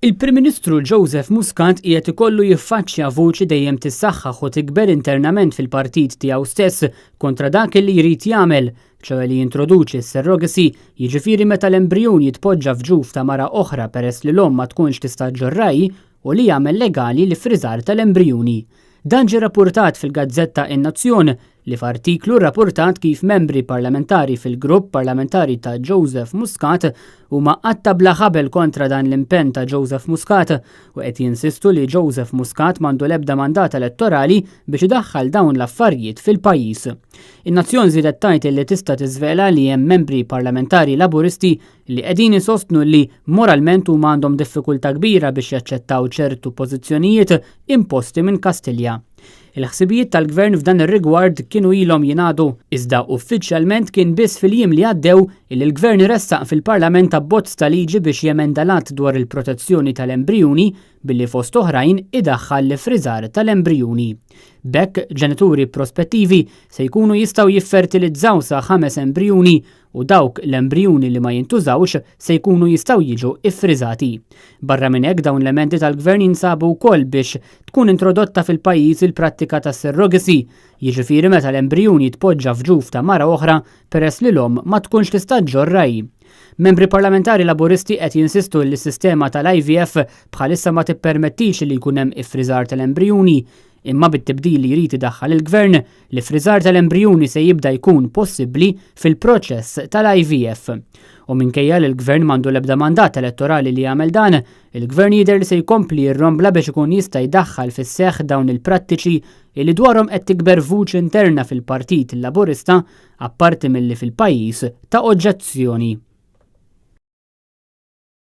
Il-Prim Ministru Joseph Muscat qiegħed ikollu jiffaċċja vuċi dejjem tissaħħaħ u tikber internament fil-partit tiegħu stess kontra dak li jrid jagħmel, ċewe li jintroduċi s-surrogacy, jiġifieri meta l-embrjon jitpoġġa f'ġuf ta' mara oħra peress li l-omm ma tkunx tista' ġġorraj u li jagħmel legali l-ifriżar tal-embrjuni. Dan ġie rappurtat fil-Gazzetta In-Nazzjon li f'artiklu rrappurtat kif membri parlamentari fil-grupp parlamentari ta' Joseph Muscat huma qatta bla ħabel kontra dan l-impenn ta' Joseph Muscat u qed jinsistu li Joseph Muscat m'għandu l-ebda mandat elettorali biex idaħħal dawn l-affarijiet fil-pajjiż. In-Nazzjon żiedet tgħid li tista' tiżvela li hemm membri parlamentari Laburisti li qegħdin isostnu li moralment huma għandhom diffikultà kbira biex jaċċettaw ċertu pożizzjonijiet imposti minn Kastilja. Il-ħsibijiet tal-Gvern f'dan ir-rigward kienu ilhom jingħadu, iżda uffiċjalment kien biss fil-jiem li għaddew li l-Gvern ressaq fil-Parlament abbozz ta' liġi biex jemenda lat dwar il-protezzjoni tal-embrjuni billi fost oħrajn idaħħal l-ifriżar tal-embrjuni. B'hekk ġenituri prospettivi se jkunu jistgħu jiffertilizzaw sa 5 embrjuni u dawk l-embrjuni li ma jintużawx se jkunu jistgħu jiġu iffriżati. Barra minn hekk dawn l-emendi tal-Gvern jinsabu wkoll biex tkun introdotta fil-pajjiż il-prattika ta' surrogacy, jiġifieri meta l-embrjun jitpoġġa f'ġuf ta' mara oħra peress li l-omm ma tkunx tista' ġġorraj. Membri parlamentari Laburisti qed jinsistu li s-sistema tal-IVF bħalissa ma tippermettix li jkun hemm iffriżar tal-embrjuni, imma bit-tibdil li jrid idaħħal il-Gvern l-ifriżar tal-embrjuni se jibda jkun possibbli fil-proċess tal-IVF. U minkejja li l-Gvern m'għandu l-ebda mandat elettorali li jagħmel dan, il-Gvern jidher li se jkompli jirrombla biex ikun jista' jdaħħal fis-seħħ dawn il-prattiċi li dwarhom qed tikber vuċi interna fil-Partit Laburista apparti milli fil-pajjiż ta' oġġezzjoni.